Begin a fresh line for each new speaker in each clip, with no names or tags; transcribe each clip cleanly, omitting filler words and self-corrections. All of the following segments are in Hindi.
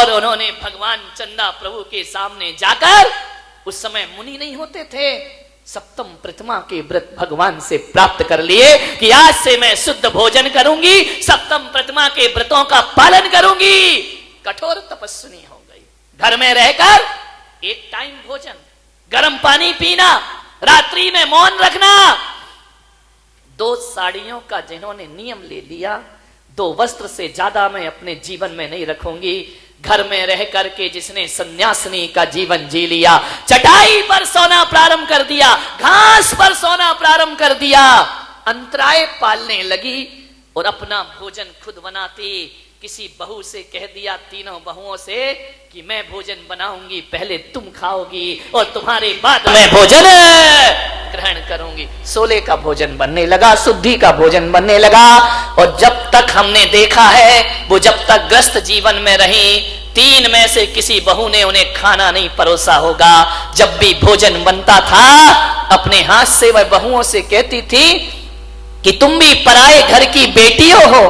और उन्होंने भगवान चंदा प्रभु के सामने जाकर, उस समय मुनि नहीं होते थे, सप्तम प्रतिमा के व्रत भगवान से प्राप्त कर लिए कि आज से मैं शुद्ध भोजन करूंगी, सप्तम प्रतिमा के व्रतों का पालन करूंगी। कठोर तपस्विनी हो गई। घर में रहकर एक टाइम भोजन, गर्म पानी पीना, रात्रि में मौन रखना। 2 साड़ियों का जिन्होंने नियम ले लिया, 2 वस्त्र से ज्यादा मैं अपने जीवन में नहीं रखूंगी। घर में रह करके जिसने सन्यासिनी का जीवन जी लिया, चटाई पर सोना प्रारंभ कर दिया, घास पर सोना प्रारंभ कर दिया, अंतराय पालने लगी और अपना भोजन खुद बनाती। किसी बहू से कह दिया, तीनों बहुओं से, कि मैं भोजन बनाऊंगी, पहले तुम खाओगी और तुम्हारे बाद मैं भोजन ग्रहण करूंगी। 16 का भोजन बनने लगा, शुद्धि का भोजन बनने लगा। और जब तक हमने देखा है, वो जब तक ग्रस्त जीवन में रही, 3 में से किसी बहू ने उन्हें खाना नहीं परोसा होगा। जब भी भोजन बनता था, अपने हाथ से वह बहुओं से कहती थी कि तुम भी पराए घर की बेटियों हो,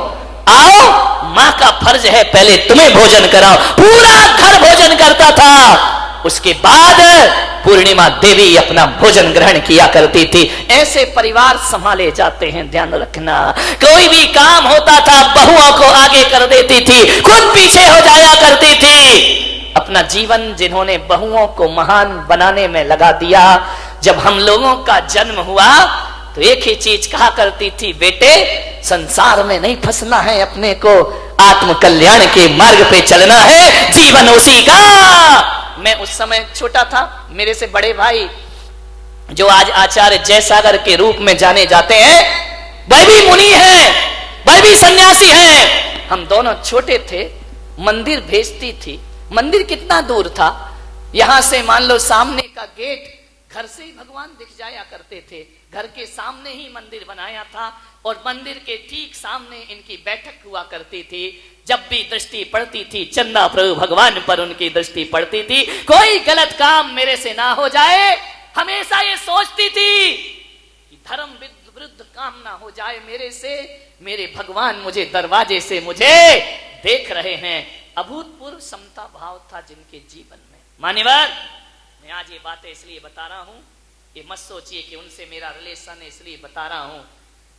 आओ, मां का फर्ज है पहले तुम्हें भोजन कराओ। पूरा घर भोजन करता था। उसके बाद पूर्णिमा देवी अपना भोजन ग्रहण किया करती थी। ऐसे परिवार संभाले जाते हैं, ध्यान रखना। कोई भी काम होता था, बहुओं को आगे कर देती थी, खुद पीछे हो जाया करती थी। अपना जीवन जिन्होंने बहुओं को महान बनाने में लगा दिया। जब हम लोगों का जन्म हुआ तो एक ही चीज कहा करती थी, बेटे संसार में नहीं फंसना है, अपने को आत्म कल्याण के मार्ग पे चलना है, जीवन उसी का। मैं उस समय छोटा था, मेरे से बड़े भाई जो आज आचार्य जयसागर के रूप में जाने जाते हैं, वह भी मुनि है, वह भी सन्यासी है। हम दोनों छोटे थे, मंदिर भेजती थी। मंदिर कितना दूर था, यहां से मान लो सामने का गेट, घर से ही भगवान दिख जाया करते थे। घर के सामने ही मंदिर बनाया था और मंदिर के ठीक सामने इनकी बैठक हुआ करती थी। जब भी दृष्टि पड़ती थी, चंदा प्रभु भगवान पर उनकी दृष्टि पड़ती थी, कोई गलत काम मेरे से ना हो जाए। हमेशा ये सोचती थी कि धर्म विरुद्ध काम ना हो जाए मेरे से। मेरे भगवान मुझे दरवाजे से मुझे देख रहे हैं। अभूतपूर्व समता भाव था जिनके जीवन में। मान्यवर, मैं आज ये बातें इसलिए बता रहा हूं, ये मत सोचिए कि उनसे मेरा रिलेशन है इसलिए बता रहा हूं।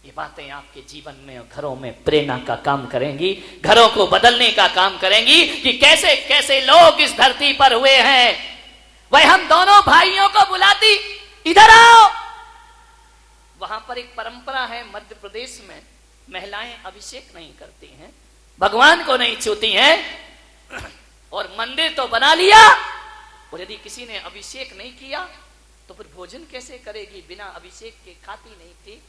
ये बातें आपके जीवन में और घरों में प्रेरणा का काम करेंगी, घरों को बदलने का काम करेंगी कि कैसे कैसे लोग इस धरती पर हुए हैं। वह हम दोनों भाइयों को बुलाती, इधर आओ। वहां पर एक परंपरा है मध्य प्रदेश में, महिलाएं अभिषेक नहीं करती हैं, भगवान को नहीं छूती हैं, और मंदिर तो बना लिया, और यदि किसी ने अभिषेक नहीं किया तो फिर भोजन कैसे करेगी? बिना अभिषेक के खाती नहीं थी।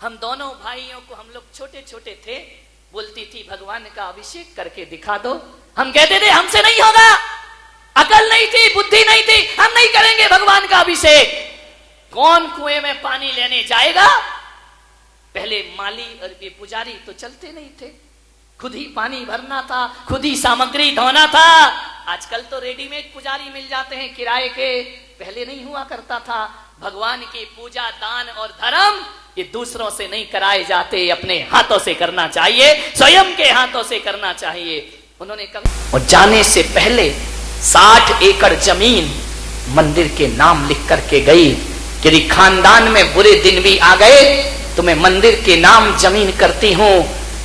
हम दोनों भाइयों को, हम लोग छोटे छोटे थे, बोलती थी भगवान का अभिषेक करके दिखा दो। हम कहते थे हमसे नहीं होगा, अकल नहीं थी, बुद्धि नहीं थी, हम नहीं करेंगे भगवान का अभिषेक। कौन कुएं में पानी लेने जाएगा? पहले माली और ये पुजारी तो चलते नहीं थे, खुद ही पानी भरना था, खुद ही सामग्री धोना था। आजकल तो रेडीमेड पुजारी मिल जाते हैं किराए के, पहले नहीं हुआ करता था। भगवान की पूजा, दान और धर्म ये दूसरों से नहीं कराए जाते, अपने हाथों से करना चाहिए, स्वयं के हाथों से करना चाहिए। उन्होंने कहा, और जाने से पहले 60 एकड़ जमीन मंदिर के नाम लिख करके गई। यदि खानदान में बुरे दिन भी आ गए तो मैं मंदिर के नाम जमीन करती हूं,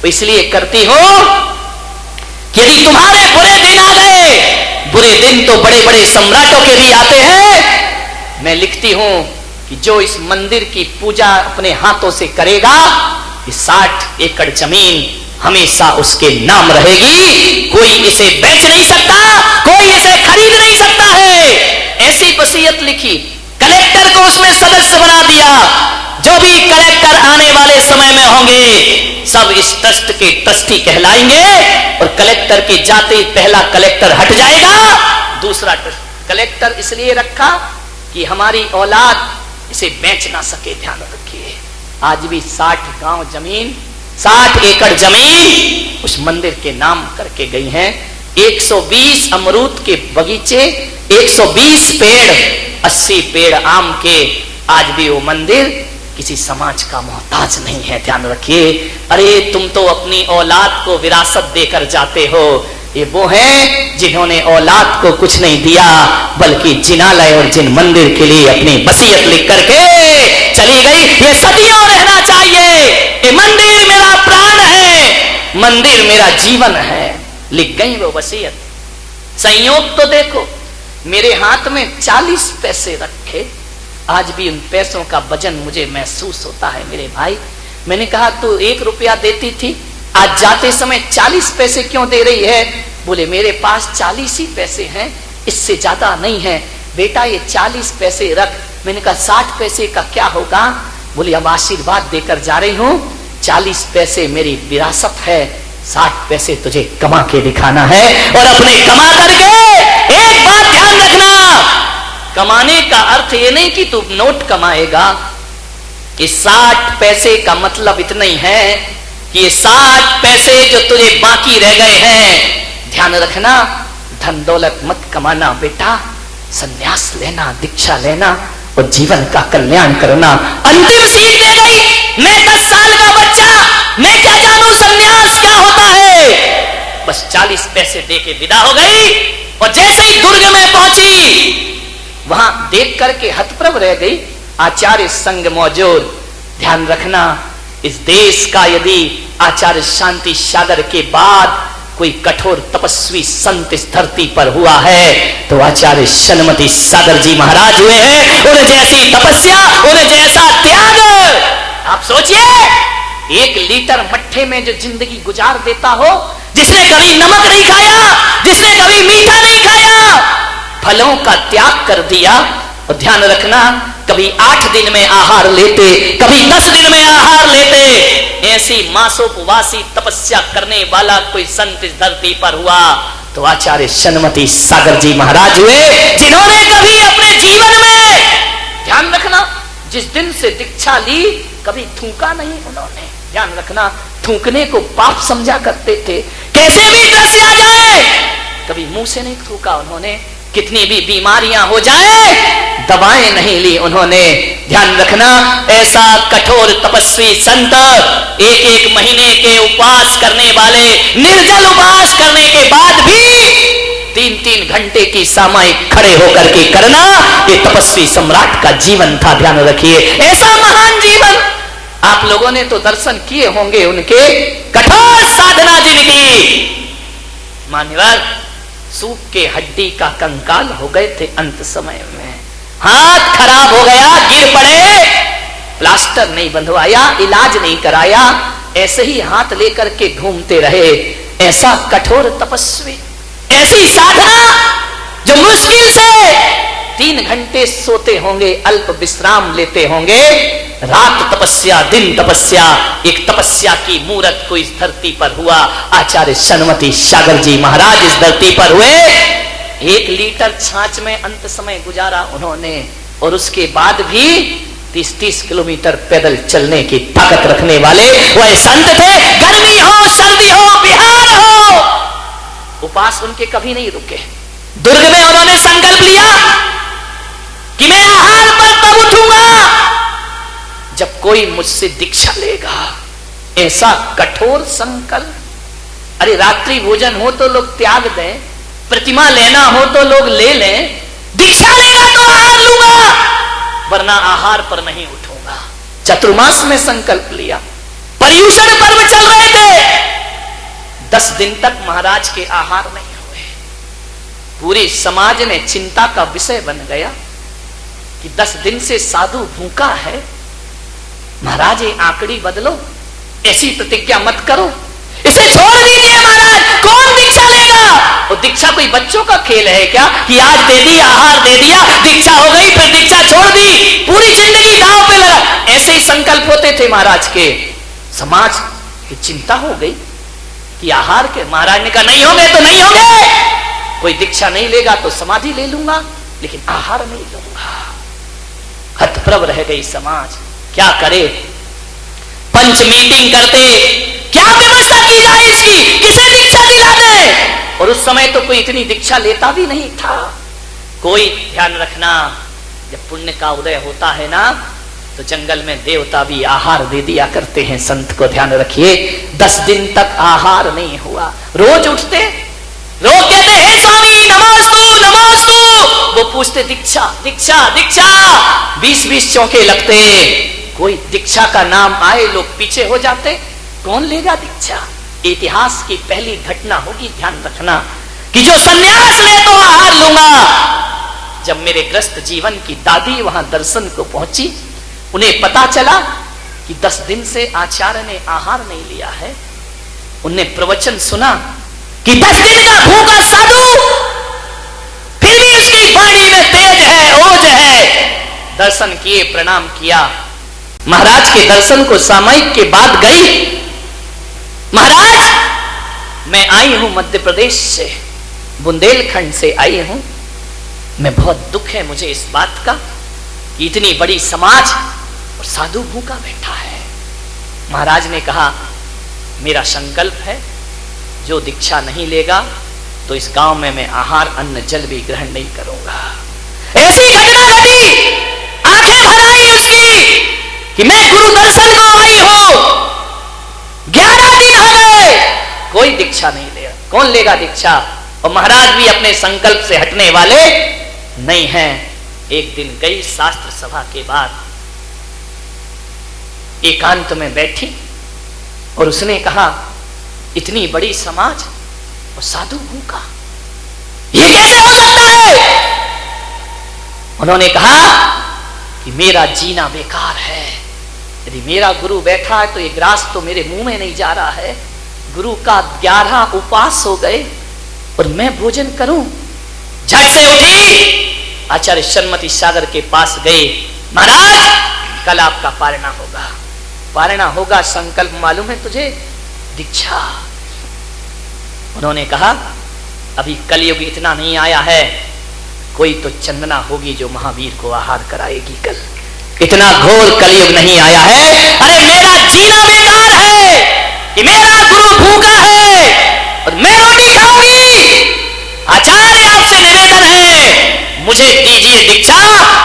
इसलिए करती हूं कि यदि तुम्हारे बुरे दिन आ गए, बुरे दिन तो बड़े बड़े सम्राटों के भी आते हैं, मैं लिखती हूं कि जो इस मंदिर की पूजा अपने हाथों से करेगा, ये 60 एकड़ जमीन हमेशा उसके नाम रहेगी। कोई इसे बेच नहीं सकता, कोई इसे खरीद नहीं सकता है। ऐसी वसीयत लिखी, कलेक्टर को उसमें सदस्य बना दिया। जो भी कलेक्टर आने वाले समय में होंगे सब इस ट्रस्ट के ट्रस्टी कहलाएंगे, और कलेक्टर के जाते ही पहला कलेक्टर हट जाएगा, दूसरा कलेक्टर इसलिए रखा कि हमारी औलाद इसे बेच ना सके। ध्यान रखिए, आज भी 60 गांव जमीन, 60 एकड़ जमीन उस मंदिर के नाम करके गई हैं। 120 अमरूद के बगीचे, 120 पेड़, 80 पेड़ आम के। आज भी वो मंदिर किसी समाज का मोहताज नहीं है। ध्यान रखिए। अरे तुम तो अपनी औलाद को विरासत देकर जाते हो, ये वो हैं जिन्होंने औलाद को कुछ नहीं दिया, बल्कि जिनालय और जिन मंदिर के लिए अपनी वसीयत लिख करके चली गई। ये सदियों रहना चाहिए। ये मंदिर मेरा प्राण है, मंदिर मेरा जीवन है, लिख गई वो वसीयत। संयोग तो देखो, मेरे हाथ में 40 पैसे रखे, आज भी उन पैसों का वजन मुझे महसूस होता है मेरे भाई। मैंने कहा तू 1 रुपया देती थी, आज जाते समय 40 पैसे क्यों दे रही है? बोले मेरे पास 40 ही पैसे हैं, इससे ज्यादा नहीं है। बेटा ये 40 पैसे रख। मैंने कहा 60 पैसे का क्या होगा? बोले अब आशीर्वाद देकर जा रही हूं, 40 पैसे मेरी विरासत है, 60 पैसे तुझे कमा के दिखाना है। और अपने कमा करके एक बात ध्यान रखना, कमाने का अर्थ ये नहीं कि तू नोट कमाएगा। इस 60 पैसे का मतलब इतना ही है कि ये 60 पैसे जो तुझे बाकी रह गए हैं, ध्यान रखना, धन दौलत मत कमाना बेटा, संन्यास लेना, दीक्षा लेना और जीवन का कल्याण करना। अंतिम सीख दे गई। मैं 10 साल का बच्चा, मैं क्या जानू संन्यास क्या होता है। बस 40 पैसे दे के विदा हो गई और जैसे ही दुर्ग में पहुंची, वहां देख करके हतप्रभ रह गई। आचार्य संग मौजूद। ध्यान रखना, इस देश का यदि आचार्य शांति सागर के बाद कोई कठोर तपस्वी संत इस धरती पर हुआ है तो आचार्य शनमती सागर जी महाराज हुए हैं। उन्हें जैसी तपस्या, उन्हें जैसा त्याग। आप सोचिए, 1 लीटर मट्ठे में जो जिंदगी गुजार देता हो, जिसने कभी नमक नहीं खाया, जिसने कभी मीठा नहीं खाया, फलों का त्याग कर दिया। और ध्यान रखना, कभी 8 दिन में आहार लेते, कभी 10 दिन में आहार लेते। ऐसी मासोपवासी तपस्या करने वाला कोई संत इस धरती पर हुआ तो आचार्य शनमती सागर जी महाराज हुए, जिन्होंने कभी अपने जीवन में, ध्यान रखना, जिस दिन से दीक्षा ली कभी थूका नहीं उन्होंने। ध्यान रखना, थूकने को पाप समझा करते थे, कैसे भी दृश्य आ जाए, कभी मुंह से नहीं थूका उन्होंने। कितनी भी बीमारियां हो जाए, दवाएं नहीं ली उन्होंने। ध्यान रखना, ऐसा कठोर तपस्वी संत 1-1 महीने के उपवास करने वाले, निर्जल उपवास करने के बाद भी 3-3 घंटे की सामायिक खड़े होकर के करना, ये तपस्वी सम्राट का जीवन था। ध्यान रखिए, ऐसा महान जीवन। आप लोगों ने तो दर्शन किए होंगे उनके, कठोर साधना जिनकी। मान्यवर, सूख के हड्डी का कंकाल हो गए थे अंत समय में, हाथ खराब हो गया, गिर पड़े, प्लास्टर नहीं बंधवाया, इलाज नहीं कराया, ऐसे ही हाथ लेकर के घूमते रहे। ऐसा कठोर तपस्वी, ऐसी साधना जो मुश्किल से 3 घंटे सोते होंगे, अल्प विश्राम लेते होंगे, रात तपस्या, दिन तपस्या, एक तपस्या की मूर्त को इस धरती पर हुआ। आचार्य शनमती सागर जी महाराज इस धरती पर हुए। 1 लीटर छाछ में अंत समय गुजारा उन्होंने, और उसके बाद भी 30-30 किलोमीटर पैदल चलने की ताकत रखने वाले वह संत थे। गर्मी हो, सर्दी हो, बिहार हो, उपवास उनके कभी नहीं रुके। दुर्ग में उन्होंने संकल्प लिया कि मैं आहार पर तब उठूंगा जब कोई मुझसे दीक्षा लेगा। ऐसा कठोर संकल्प। अरे रात्रि भोजन हो तो लोग त्याग दें, प्रतिमा लेना हो तो लोग ले लें, दीक्षा लेना तो आहार लूंगा, वरना आहार पर नहीं उठूंगा। चतुर्मास में संकल्प लिया। पर्युषण पर्व चल रहे थे, 10 दिन तक महाराज के आहार नहीं हुए। पूरे समाज में चिंता का विषय बन गया कि 10 दिन से साधु भूखा है। महाराज ये आंकड़ी बदलो, ऐसी प्रतिज्ञा मत करो, इसे छोड़ दीजिए महाराज, कौन दीक्षा लेगा? और दीक्षा कोई बच्चों का खेल है क्या कि आज दे दी, आहार दे दिया, दीक्षा हो गई, फिर दीक्षा छोड़ दी, पूरी जिंदगी दांव पे लगा। ऐसे ही संकल्प होते थे महाराज के। समाज की चिंता हो गई कि आहार के, महाराज ने कहा नहीं होंगे तो नहीं होंगे, कोई दीक्षा नहीं लेगा तो समाधि ले लूंगा, लेकिन आहार नहीं लूंगा। हतप्रभ रह गई समाज, क्या करे? पंच मीटिंग करते, क्या व्यवस्था की जाए इसकी, किसे दीक्षा दिला दे? और उस समय तो कोई इतनी दीक्षा लेता भी नहीं था कोई। ध्यान रखना, जब पुण्य का उदय होता है ना, तो जंगल में देवता भी आहार दे दिया करते हैं संत को। ध्यान रखिए, 10 दिन तक आहार नहीं हुआ। रोज उठते, लोग कहते हे स्वामी नमोस्तु नमोस्तु, वो पूछते दीक्षा दीक्षा दीक्षा, 20-20 चौके लगते, कोई दीक्षा का नाम आए लोग पीछे हो जाते, कौन लेगा दीक्षा। इतिहास की पहली घटना होगी, ध्यान रखना, कि जो सन्यास ले तो आहार लूंगा। जब मेरे ग्रस्त जीवन की दादी वहां दर्शन को पहुंची, उन्हें पता चला कि 10 दिन से आचार्य ने आहार नहीं लिया है। उनने प्रवचन सुना कि 10 दिन का भूखा साधु, फिर भी उसकी वाणी में तेज है, ओज है। दर्शन किए, प्रणाम किया। महाराज के दर्शन को सामयिक के बाद गई, महाराज मैं आई हूं मध्य प्रदेश से, बुंदेलखंड से आई हूं, मैं बहुत दुख है मुझे इस बात का कि इतनी बड़ी समाज और साधु भूखा बैठा है। महाराज ने कहा मेरा संकल्प है, जो दीक्षा नहीं लेगा तो इस गांव में मैं आहार अन्न जल भी ग्रहण नहीं करूंगा। ऐसी घटना घटी, आंखें भर आई उसकी कि मैं गुरु दर्शन को आई हूं, 11 दिन हो गए, कोई दीक्षा नहीं ले, कौन लेगा दीक्षा। और महाराज भी अपने संकल्प से हटने वाले नहीं हैं। एक दिन गई शास्त्र सभा के बाद, एकांत में बैठी और उसने कहा इतनी बड़ी समाज और साधु भूखा, ये कैसे हो सकता है। उन्होंने कहा कि मेरा जीना बेकार है, यदि मेरा गुरु बैठा है तो ये ग्रास तो मेरे मुंह में नहीं जा रहा है। गुरु का 11 उपवास हो गए और मैं भोजन करूं। झट से उठी, आचार्य सन्मति सागर के पास गए, महाराज कल आपका पारणा होगा, पारणा होगा, संकल्प मालूम है तुझे, दीक्षा। उन्होंने कहा अभी कलयुग इतना नहीं आया है, कोई तो चंदना होगी जो महावीर को आहार कराएगी कल, इतना घोर कलयुग नहीं आया है। अरे मेरा जीना बेकार है कि मेरा गुरु भूखा है और मैं रोटी खाऊंगी। आचार्य आपसे निवेदन है, मुझे दीजिए दीक्षा,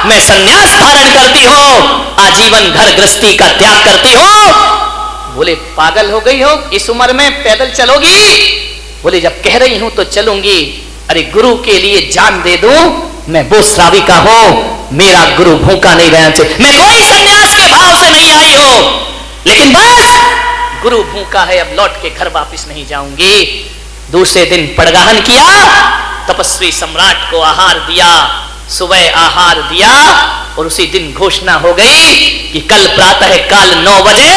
मैं संन्यास धारण करती हूँ, आजीवन घर गृहस्थी का त्याग करती हूँ। बोले पागल हो गई हो, इस उम्र में पैदल चलोगी। बोले जब कह रही हूं तो चलूंगी। अरे गुरु के लिए जान दे दूं, मैं वो श्राविका हूं, मेरा गुरु भूखा नहीं रहना चाहिए। मैं कोई संन्यास के भाव से नहीं आई हूं, लेकिन बस गुरु भूखा है, अब लौट के घर वापस नहीं जाऊंगी। दूसरे दिन पड़गाहन किया, तपस्वी सम्राट को आहार दिया, सुबह आहार दिया और उसी दिन घोषणा हो गई कि कल प्रातः काल 9 बजे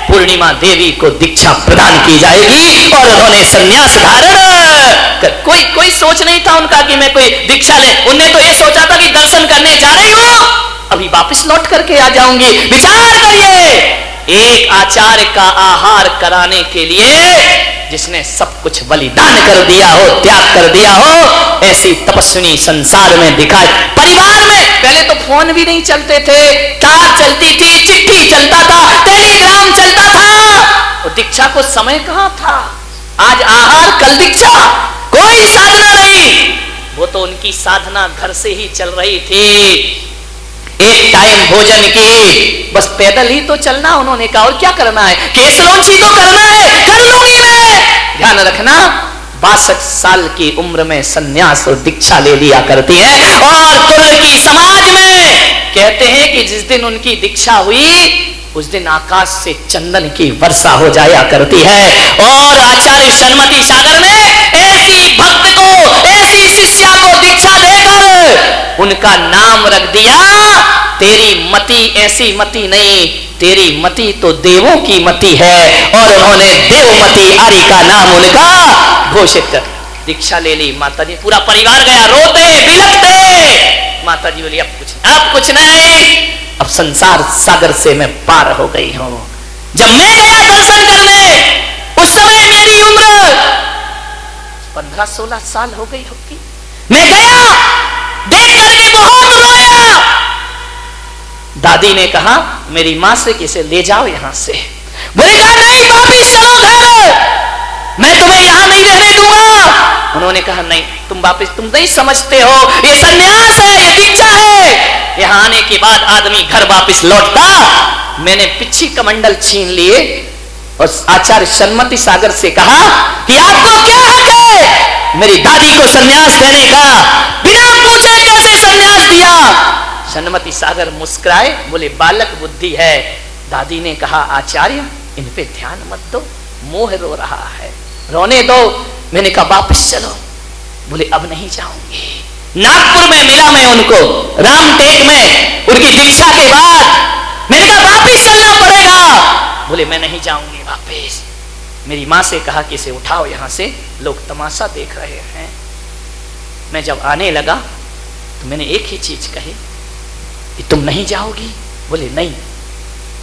पूर्णिमा देवी को दीक्षा प्रदान की जाएगी। और उन्होंने संन्यास धारण कर, कोई सोच नहीं था उनका कि मैं कोई दीक्षा ले। उनने तो ये सोचा था कि दर्शन करने जा रही हूं, अभी वापस लौट करके आ जाऊंगी। विचार करिए, एक आचार्य का आहार कराने के लिए जिसने सब कुछ बलिदान कर दिया हो, त्याग कर दिया हो, ऐसी तपस्विनी संसार में दिखाई। परिवार में पहले तो फोन भी नहीं चलते थे, तार चलती थी, चिट्ठी चलता था, टेलीग्राम चलता था, और दीक्षा को समय कहां था। आज आहार कल दीक्षा, कोई साधना नहीं। वो तो उनकी साधना घर से ही चल रही थी, एक टाइम भोजन की, बस पैदल ही तो चलना। उन्होंने कहा और क्या करना है, केसलोंची तो करना है, कर लूंगी मैं। ध्यान रखना, 62 साल की उम्र में संन्यास और दीक्षा ले लिया करती है। और तुर्क की समाज में कहते हैं कि जिस दिन उनकी दीक्षा हुई उस दिन आकाश से चंदन की वर्षा हो जाया करती है। और आचार्य सन्मति सागर ने ऐसी भक्त को, ऐसी शिष्या को दीक्षा देकर उनका नाम रख दिया, तेरी मति ऐसी मति नहीं, तेरी मति तो देवों की मति है। और उन्होंने देवमती आर्य का नाम उनका घोषित कर दीक्षा ले ली। माता जी, पूरा परिवार गया, रोते बिलखते। माता जी बोली अब कुछ नहीं, अब संसार सागर से मैं पार हो गई हूं। जब मैं गया दर्शन करने, उस समय मेरी उम्र 15-16 साल हो गई होगी। मैं गया, देख करके बहुत रोया। दादी ने कहा मेरी मां से किसे ले जाओ यहां से। बोले कहा नहीं, वापिस चलो घर, मैं तुम्हें यहां नहीं रहने दूंगा। उन्होंने कहा नहीं, तुम वापिस, तुम नहीं समझते हो, ये संन्यास है, ये दीक्षा है। यहां आने के बाद आदमी घर वापिस लौटता। मैंने पिछी कमंडल छीन लिए और आचार्य सन्मति सागर से कहा कि आपको क्या हक है मेरी दादी को सन्यास देने का, बिना पूछे कैसे सन्यास दिया? सन्मति सागर मुस्कुराए, बोले बालक बुद्धि है। दादी ने कहा आचार्य इन पे ध्यान मत दो, मोह रो रहा है, रोने दो। मैंने कहा वापस चलो। बोले अब नहीं जाऊंगी। नागपुर में मिला मैं उनको, रामटेक में, उनकी दीक्षा के बाद। मैंने कहा वापस चलना पड़ेगा। बोले मैं नहीं जाऊंगी वापस। मेरी माँ से कहा कि इसे उठाओ यहां से, लोग तमाशा देख रहे हैं। मैं जब आने लगा तो मैंने एक ही चीज कही कि तुम नहीं जाओगी? बोले नहीं।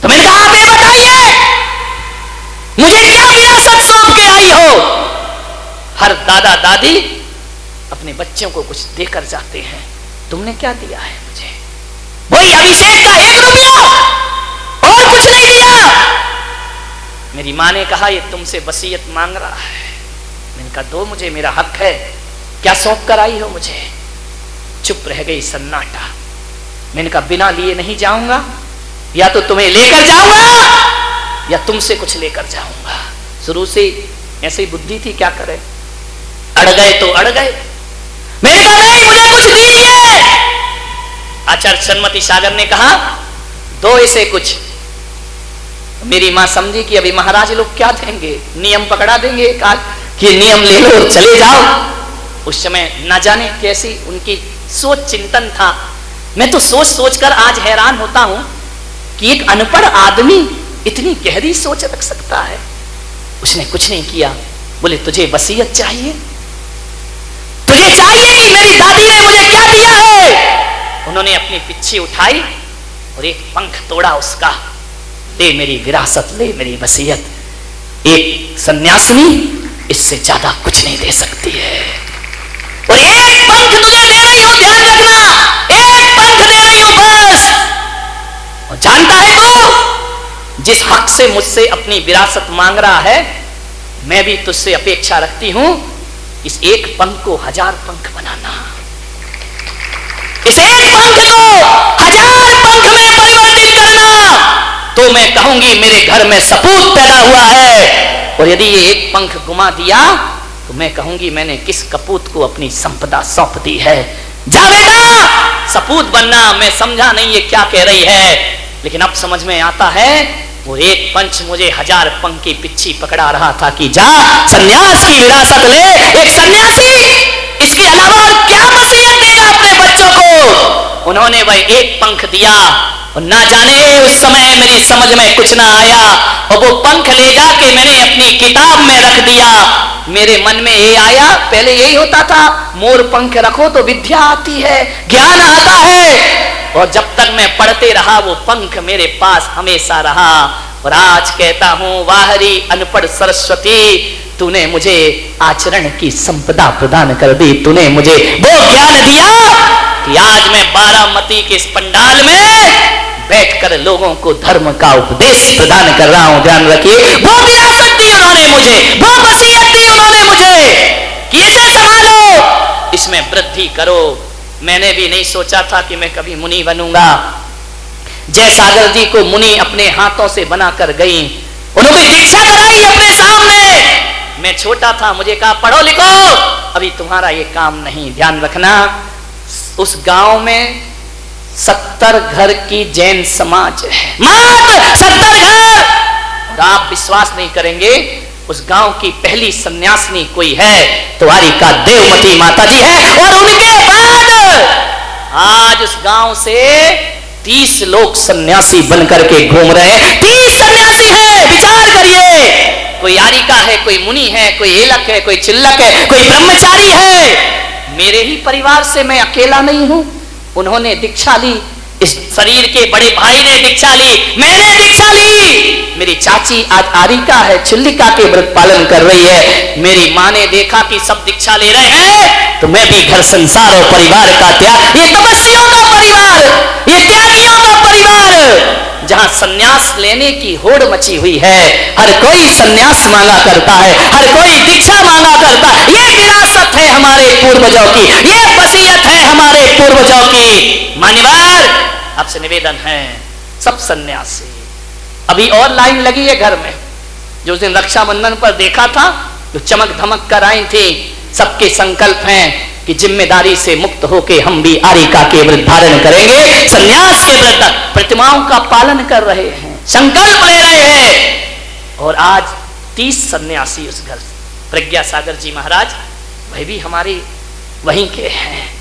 तो मैंने कहा आप ये बताइए मुझे क्या विरासत सौंप के आई हो? हर दादा दादी अपने बच्चों को कुछ देकर जाते हैं, तुमने क्या दिया है मुझे? वही अभिषेक का 1 रुपया, और कुछ नहीं दिया। मेरी माँ ने कहा ये तुमसे वसीयत मांग रहा है। मैंने कहा दो मुझे, मेरा हक है, क्या सौंप कर आई हो मुझे? चुप रह गई, सन्नाटा। मैंने कहा बिना लिए नहीं जाऊंगा, या तो तुम्हें लेकर जाऊंगा या तुमसे कुछ लेकर जाऊंगा। शुरू से ऐसी बुद्धि थी, क्या करे, अड़ गए तो अड़ गए। मैंने कहा नहीं मुझे कुछ दीजिए। आचार्य सन्मति सागर ने कहा दो इसे कुछ। मेरी मां समझी कि अभी महाराज लोग क्या देंगे, नियम पकड़ा देंगे कि नियम ले लो और चले जाओ। उस समय न जाने कैसी उनकी सोच चिंतन था। मैं तो सोच सोच कर आज हैरान होता हूं कि एक अनपढ़ आदमी इतनी गहरी सोच रख सकता है। उसने कुछ नहीं किया। बोले तुझे वसीयत चाहिए? तुझे चाहिए कि मेरी दादी ने मुझे क्या दिया है? उन्होंने अपनी पिच्छी उठाई और एक पंख तोड़ा उसका। ले मेरी विरासत, ले मेरी वसीयत। एक सन्यासिनी इससे ज्यादा कुछ नहीं दे सकती है। और एक पंख तुझे दे रही हूं, ध्यान रखना, एक पंख दे रही हूं बस। और जानता है तू जिस हक से मुझसे अपनी विरासत मांग रहा है, मैं भी तुझसे अपेक्षा रखती हूं इस एक पंख को 1000 पंख बनाना, इस एक पंख को 1000 पंख में परिवर्तित करना। तो मैं कहूंगी मेरे घर में सपूत पैदा हुआ है। और यदि ये एक पंख गुमा दिया तो मैं कहूंगी मैंने किस कपूत को अपनी संपदा सौंप दी है। जा बेटा सपूत बनना। मैं समझा नहीं ये क्या कह रही है, लेकिन अब समझ में आता है वो एक पंच मुझे 1000 पंख की पिच्छी पकड़ा रहा था कि जा सन्यास की विरासत ले। एक सन्यासी इसके अलावा और क्या वसीयत देगा अपने बच्चों को? उन्होंने वह एक पंख दिया और ना जाने उस समय मेरी समझ में कुछ ना आया, और वो पंख ले जाके मैंने अपनी किताब में रख दिया। मेरे मन में ये आया, पहले यही होता था मोर पंख रखो तो विद्या आती है, ज्ञान आता है। और जब तक मैं पढ़ते रहा वो पंख मेरे पास हमेशा रहा। और आज कहता हूं वाहरी अनपढ़ सरस्वती, तूने मुझे आचरण की संपदा प्रदान कर दी। तूने मुझे वो ज्ञान दिया कि आज मैं बारामती के इस पंडाल में बैठकर लोगों को धर्म का उपदेश प्रदान कर रहा हूं। ध्यान रखिए, वो विरासत दी उन्होंने मुझे, वो वसीयत दी उन्होंने मुझे कि इसे संभालो, इसमें वृद्धि करो। मैंने भी नहीं सोचा था कि मैं कभी मुनि बनूंगा। जय सागर जी को मुनि अपने हाथों से बनाकर गई, उन्होंने दीक्षा कराई अपने सामने। मैं छोटा था, मुझे कहा पढ़ो लिखो, अभी तुम्हारा ये काम नहीं। ध्यान रखना, उस गांव में 70 घर की जैन समाज है, मात्र 70 घर। और आप विश्वास नहीं करेंगे, उस गांव की पहली सन्यासिनी कोई है द्वारिका देवमती माता जी है। और उनके बाद आज उस गांव से 30 लोग सन्यासी बनकर के घूम रहे हैं। 30 सन्यासी है, विचार करिए। कोई यारिका है, कोई मुनि है, कोई एलक है, कोई चिल्लक है, कोई ब्रह्मचारी है। मेरे ही परिवार से मैं अकेला नहीं हूं। उन्होंने दीक्षा ली, इस शरीर के बड़े भाई ने दीक्षा ली, मैंने दीक्षा ली। मेरी चाची आज आरिका है, चिल्लिका के व्रत पालन कर रही है। मेरी माँ ने देखा कि सब दीक्षा ले रहे हैं, तो मैं भी घर संसार और परिवार का त्याग, ये तपस्वियों का परिवार, ये त्यागियों का परिवार, जहां सन्यास लेने की होड़ मची हुई है। हर कोई सन्यास मांगा करता है, हर कोई दीक्षा मांगा करता है। ये विरासत है हमारे पूर्वजों की, ये वसीयत है हमारे पूर्वजों की। मान्यवर, आपसे निवेदन है, सब सन्यासी। अभी और लाइन लगी है घर में, जो उस दिन रक्षाबंधन पर देखा था, जो चमक धमक कर आई थी। सबके संकल्प हैं कि जिम्मेदारी से मुक्त होके हम भी आरिका के व्रत धारण करेंगे, संन्यास के व्रत, प्रतिमाओं का पालन कर रहे हैं, संकल्प ले रहे हैं। और आज 30 सन्यासी उस घर, प्रज्ञा सागर जी महाराज वह भी हमारे वहीं के हैं।